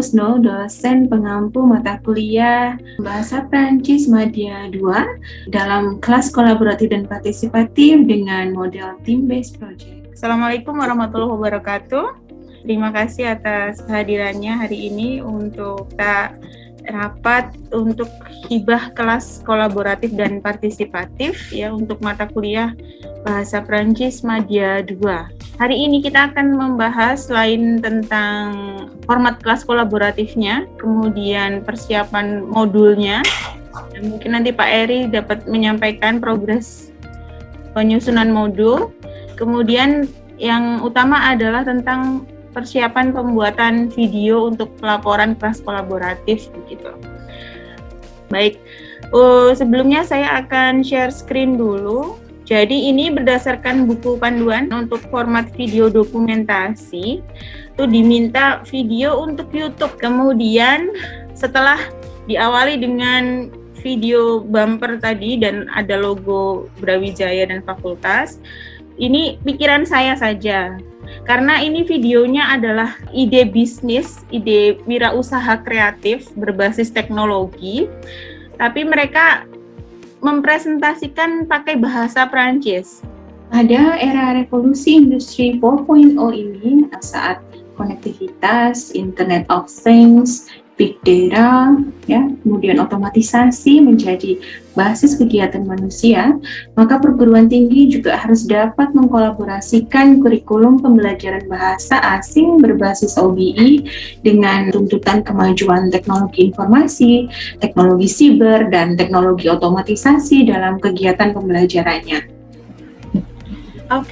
Kusno, dosen pengampu mata kuliah Bahasa Prancis Madya 2 dalam kelas kolaboratif dan partisipatif dengan model team-based project. Assalamualaikum warahmatullahi wabarakatuh. Terima kasih atas kehadirannya hari ini untuk kita rapat untuk hibah kelas kolaboratif dan partisipatif ya untuk mata kuliah Bahasa Prancis Madya 2. Hari ini kita akan membahas selain tentang format kelas kolaboratifnya, kemudian persiapan modulnya, dan mungkin nanti Pak Eri dapat menyampaikan progres penyusunan modul. Kemudian yang utama adalah tentang persiapan pembuatan video untuk pelaporan kelas kolaboratif begitu. Baik, sebelumnya saya akan share screen dulu. Jadi ini berdasarkan buku panduan untuk format video dokumentasi, itu diminta video untuk YouTube. Kemudian setelah diawali dengan video bumper tadi dan ada logo Brawijaya dan fakultas, ini pikiran saya saja. Karena ini videonya adalah ide bisnis, ide wirausaha kreatif berbasis teknologi, tapi mereka mempresentasikan pakai bahasa Prancis. Pada era revolusi industri 4.0 ini, saat konektivitas, Internet of Things, Big Data, ya, kemudian otomatisasi menjadi basis kegiatan manusia, maka perguruan tinggi juga harus dapat mengkolaborasikan kurikulum pembelajaran bahasa asing berbasis OBI dengan tuntutan kemajuan teknologi informasi, teknologi siber, dan teknologi otomatisasi dalam kegiatan pembelajarannya.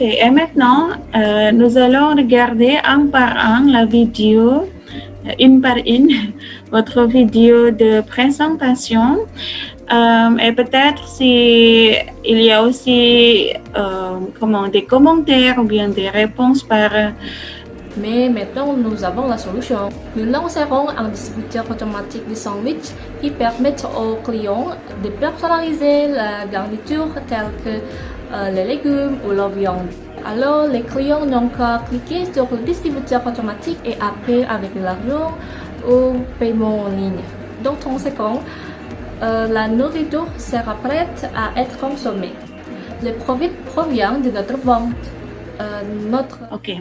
Et maintenant, nous allons regarder un par un la vidéo, une par une, votre vidéo de présentation. Et peut-être si il y a aussi des commentaires ou bien des réponses par... Mais maintenant, nous avons la solution. Nous lancerons un distributeur automatique de sandwich qui permet aux clients de personnaliser la garniture telle que les légumes ou la viande. Alors, les clients n'ont qu'à cliquer sur le distributeur automatique et payer avec l'argent ou paiement en ligne. Dans 30 secondes, la nourriture sera prête à être consommée. Le profit provient de notre vente.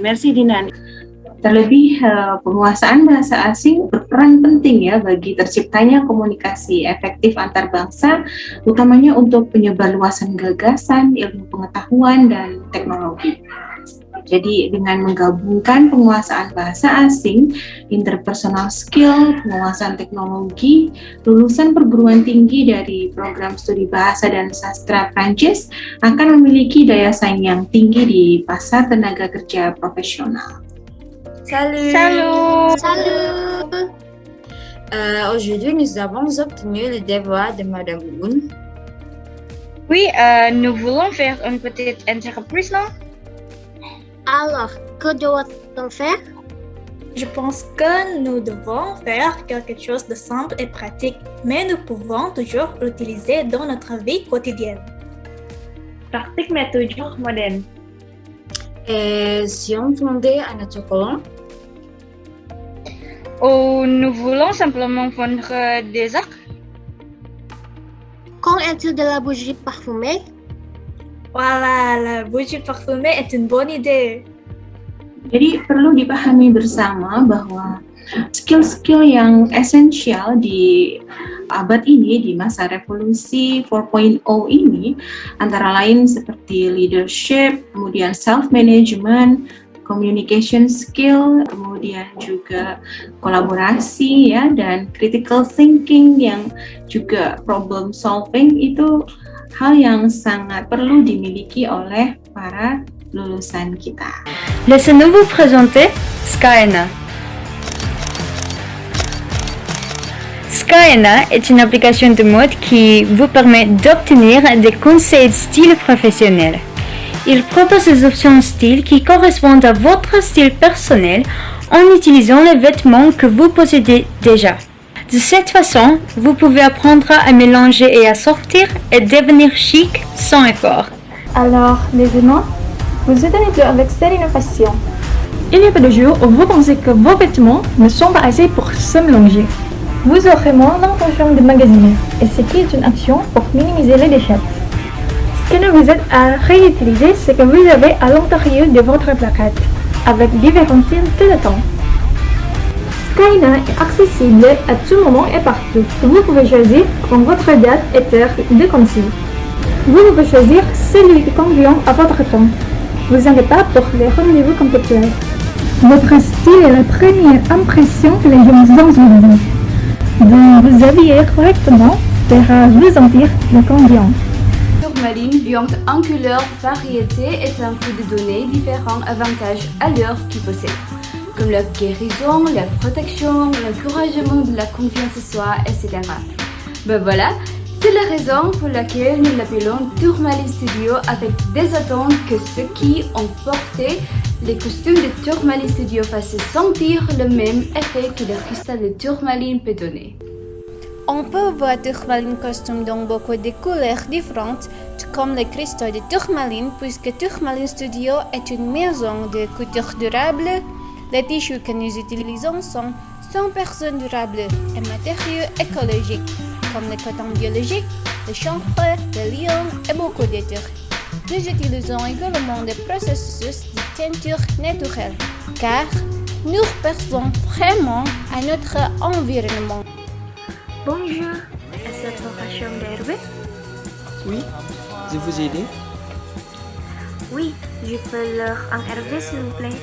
Merci Dinan. Terlebih penguasaan bahasa asing berperan penting ya bagi terciptanya komunikasi efektif antar bangsa, utamanya untuk penyebarluasan gagasan, ilmu pengetahuan, dan teknologi. Jadi dengan menggabungkan penguasaan bahasa asing, interpersonal skill, penguasaan teknologi, lulusan perguruan tinggi dari program studi bahasa dan sastra Prancis akan memiliki daya saing yang tinggi di pasar tenaga kerja profesional. Salut! Salut! Salut! Aujourd'hui, nous avons obtenu le devoir de Madame Boone. Oui, nous voulons faire une petite entreprise, non? Alors, que doit-on faire? Je pense que nous devons faire quelque chose de simple et pratique, mais nous pouvons toujours l'utiliser dans notre vie quotidienne. Pratique mais toujours moderne. Et si on fondait un autocollant? Ou nous voulons simplement fondre des arcs? Qu'en est-il de la bougie parfumée? Voilà, la bougie parfumée est une bonne idée. Jadi perlu dipahami bersama bahwa skill-skill yang esensial di abad ini, di masa revolusi 4.0 ini, antara lain seperti leadership, kemudian self-management, communication skill, kemudian juga kolaborasi ya, dan critical thinking yang juga problem solving, itu hal yang sangat perlu dimiliki oleh para lulusan kita. Laissez-nous vous présenter Skyena. Skyena est une application de mode qui vous permet d'obtenir des conseils de style professionnel. Il propose des options style qui correspondent à votre style personnel en utilisant les vêtements que vous possédez déjà. De cette façon, vous pouvez apprendre à mélanger et à sortir et devenir chic sans effort. Alors, les aimants, vous êtes avec cette innovation. Il n'y a pas de jour où vous pensez que vos vêtements ne sont pas assez pour se mélanger. Vous aurez moins l'intention de magasiner, et ce qui est une action pour minimiser les déchets. Ce qui ne vous aide à réutiliser ce que vous avez à l'intérieur de votre placard, avec différents styles tout le temps. Skyna est accessible à tout moment et partout. Vous pouvez choisir quand votre date est heure de consigne. Vous pouvez choisir celui qui convient à votre temps. Vous n'avez pas pour les rendez-vous complétuels. Votre style est la première impression que les gens ont sur vous. Donc vous habiller correctement fera vous sentir le convient. Tourmaline vient en couleur, variété et un coup de données différents avantages à l'heure qu'il possède, comme la guérison, la protection, l'encouragement de la confiance en soi, etc. Ben voilà, c'est la raison pour laquelle nous l'appelons Tourmaline Studio, avec des attentes que ceux qui ont porté les costumes de Tourmaline Studio fassent sentir le même effet que le cristal de Tourmaline peut donner. On peut voir Tourmaline costume dans beaucoup de couleurs différentes, tout comme les cristaux de Tourmaline, puisque Tourmaline Studio est une maison de couture durable. Les tissus que nous utilisons sont 100% durables et matériaux écologiques, comme le coton biologique, le chanvre, le lion et beaucoup d'autres. Nous utilisons également des processus de teinture naturelle, car nous pensons vraiment à notre environnement. Bonjour, est-ce votre chambre d'herbe? Oui, je vous aide. Oui, je peux l'heure en herbe s'il vous plaît.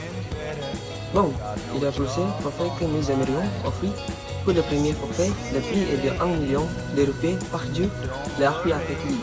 Bon, il a poussé forfait que nous aimerions offrir. Pour le premier forfait, le prix est de 1 million d'euros par jour, le RP avec lui.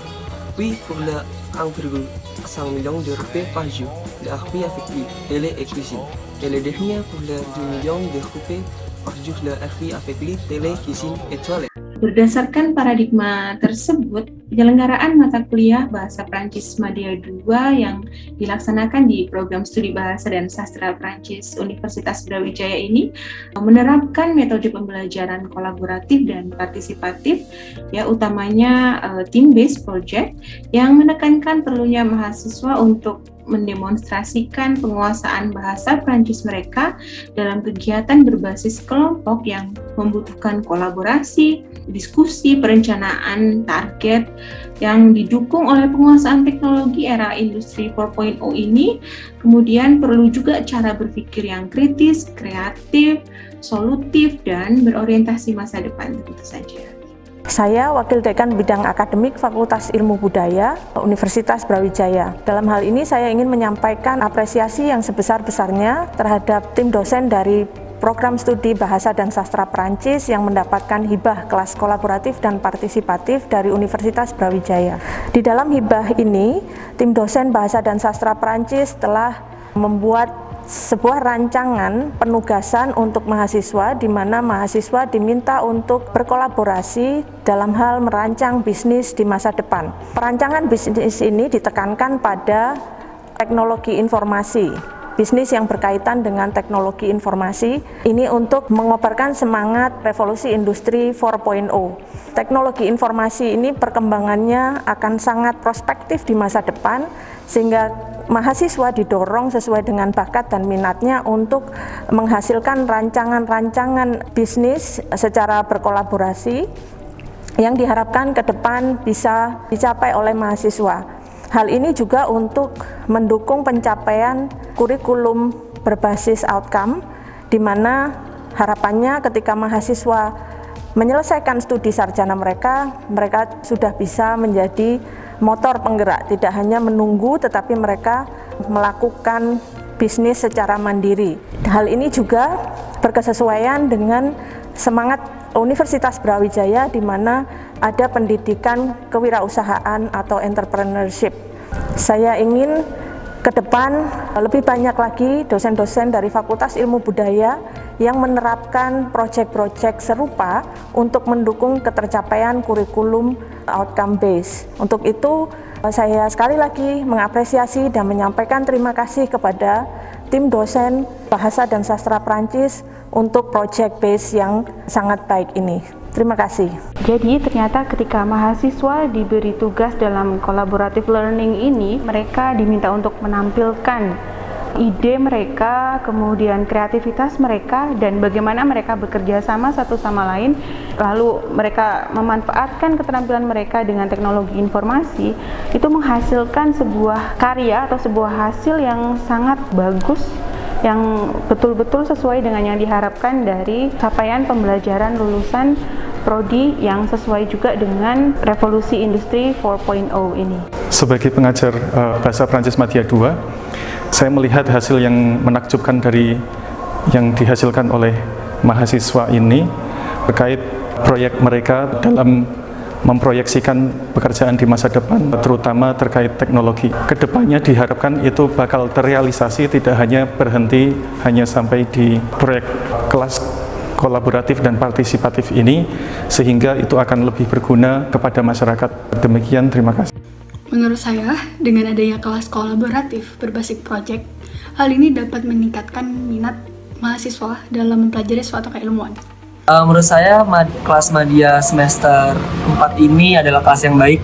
Puis pour le 1,5 million d'euros par jour, le RP avec lui, télé et cuisine. Et le dernier pour le 2 millions d'euros par jour, le RP avec lui, télé, cuisine et toilette. Berdasarkan paradigma tersebut, penyelenggaraan mata kuliah Bahasa Prancis Madya 2 yang dilaksanakan di Program Studi Bahasa dan Sastra Prancis Universitas Brawijaya ini menerapkan metode pembelajaran kolaboratif dan partisipatif, ya utamanya team-based project yang menekankan perlunya mahasiswa untuk mendemonstrasikan penguasaan bahasa Prancis mereka dalam kegiatan berbasis kelompok yang membutuhkan kolaborasi, diskusi, perencanaan, target yang didukung oleh penguasaan teknologi era industri 4.0 ini. Kemudian perlu juga cara berpikir yang kritis, kreatif, solutif, dan berorientasi masa depan, tentu saja. Saya Wakil Dekan Bidang Akademik Fakultas Ilmu Budaya Universitas Brawijaya. Dalam hal ini saya ingin menyampaikan apresiasi yang sebesar-besarnya terhadap tim dosen dari Program Studi Bahasa dan Sastra Prancis yang mendapatkan hibah kelas kolaboratif dan partisipatif dari Universitas Brawijaya. Di dalam hibah ini, tim dosen Bahasa dan Sastra Prancis telah membuat sebuah rancangan penugasan untuk mahasiswa, di mana mahasiswa diminta untuk berkolaborasi dalam hal merancang bisnis di masa depan. Perancangan bisnis ini ditekankan pada teknologi informasi, bisnis yang berkaitan dengan teknologi informasi ini untuk mengobarkan semangat revolusi industri 4.0. Teknologi informasi ini perkembangannya akan sangat prospektif di masa depan, sehingga mahasiswa didorong sesuai dengan bakat dan minatnya untuk menghasilkan rancangan-rancangan bisnis secara berkolaborasi yang diharapkan ke depan bisa dicapai oleh mahasiswa. Hal ini juga untuk mendukung pencapaian kurikulum berbasis outcome, di mana harapannya ketika mahasiswa menyelesaikan studi sarjana mereka sudah bisa menjadi motor penggerak, tidak hanya menunggu tetapi mereka melakukan bisnis secara mandiri. Hal ini juga berkesesuaian dengan semangat Universitas Brawijaya, di mana ada pendidikan kewirausahaan atau entrepreneurship. Saya ingin ke depan lebih banyak lagi dosen-dosen dari Fakultas Ilmu Budaya yang menerapkan proyek-proyek serupa untuk mendukung ketercapaian kurikulum outcome base. Untuk itu, saya sekali lagi mengapresiasi dan menyampaikan terima kasih kepada tim dosen Bahasa dan Sastra Prancis untuk project base yang sangat baik ini. Terima kasih. Jadi ternyata ketika mahasiswa diberi tugas dalam collaborative learning ini, mereka diminta untuk menampilkan ide mereka, kemudian kreativitas mereka, dan bagaimana mereka bekerja sama satu sama lain, lalu mereka memanfaatkan keterampilan mereka dengan teknologi informasi, itu menghasilkan sebuah karya atau sebuah hasil yang sangat bagus, yang betul-betul sesuai dengan yang diharapkan dari capaian pembelajaran lulusan prodi yang sesuai juga dengan revolusi industri 4.0 ini. Sebagai pengajar bahasa Prancis Madya 2, saya melihat hasil yang menakjubkan dari yang dihasilkan oleh mahasiswa ini terkait proyek mereka dalam memproyeksikan pekerjaan di masa depan, terutama terkait teknologi. Kedepannya diharapkan itu bakal terrealisasi, tidak hanya berhenti hanya sampai di proyek kelas kolaboratif dan partisipatif ini, sehingga itu akan lebih berguna kepada masyarakat. Demikian, terima kasih. Menurut saya, dengan adanya kelas kolaboratif berbasis project, hal ini dapat meningkatkan minat mahasiswa dalam mempelajari suatu keilmuan. Menurut saya, kelas Madya semester 4 ini adalah kelas yang baik,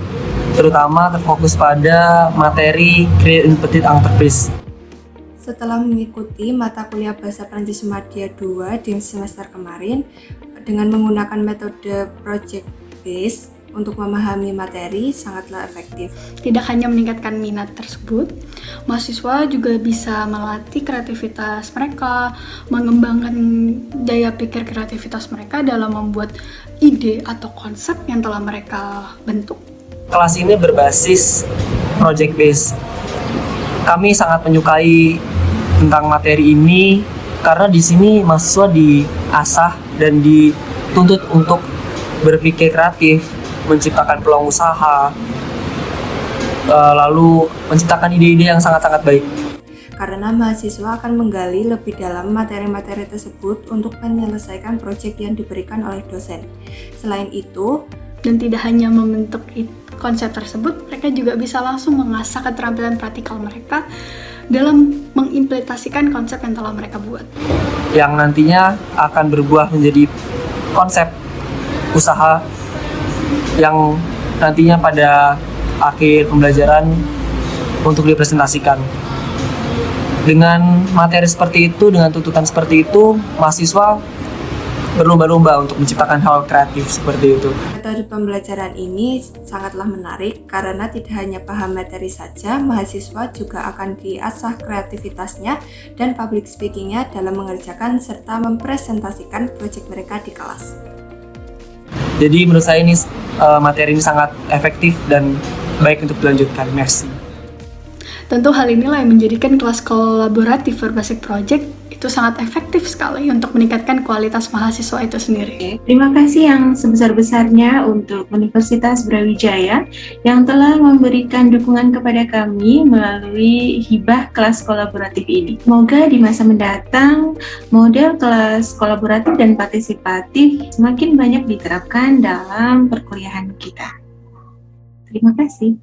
terutama terfokus pada materi Créer une petite entreprise. Setelah mengikuti mata kuliah Bahasa Prancis Madya 2 di semester kemarin, dengan menggunakan metode project based untuk memahami materi sangatlah efektif. Tidak hanya meningkatkan minat tersebut, mahasiswa juga bisa melatih kreativitas mereka, mengembangkan daya pikir kreativitas mereka dalam membuat ide atau konsep yang telah mereka bentuk. Kelas ini berbasis project based. Kami sangat menyukai tentang materi ini karena di sini mahasiswa diasah dan dituntut untuk berpikir kreatif, menciptakan peluang usaha, lalu menciptakan ide-ide yang sangat-sangat baik. Karena mahasiswa akan menggali lebih dalam materi-materi tersebut untuk menyelesaikan proyek yang diberikan oleh dosen. Selain itu, dan tidak hanya membentuk konsep tersebut, mereka juga bisa langsung mengasah keterampilan praktikal mereka dalam mengimplementasikan konsep yang telah mereka buat. Yang nantinya akan berbuah menjadi konsep usaha yang nantinya pada akhir pembelajaran untuk dipresentasikan. Dengan materi seperti itu, dengan tuntutan seperti itu, mahasiswa berlomba-lomba untuk menciptakan hal kreatif seperti itu. Metode pembelajaran ini sangatlah menarik karena tidak hanya paham materi saja, mahasiswa juga akan diasah kreativitasnya dan public speakingnya dalam mengerjakan serta mempresentasikan proyek mereka di kelas. Jadi menurut saya ini materi ini sangat efektif dan baik untuk dilanjutkan. Merci. Tentu hal inilah yang menjadikan kelas kolaboratif berbasis project itu sangat efektif sekali untuk meningkatkan kualitas mahasiswa itu sendiri. Terima kasih yang sebesar-besarnya untuk Universitas Brawijaya yang telah memberikan dukungan kepada kami melalui hibah kelas kolaboratif ini. Semoga di masa mendatang model kelas kolaboratif dan partisipatif semakin banyak diterapkan dalam perkuliahan kita. Terima kasih.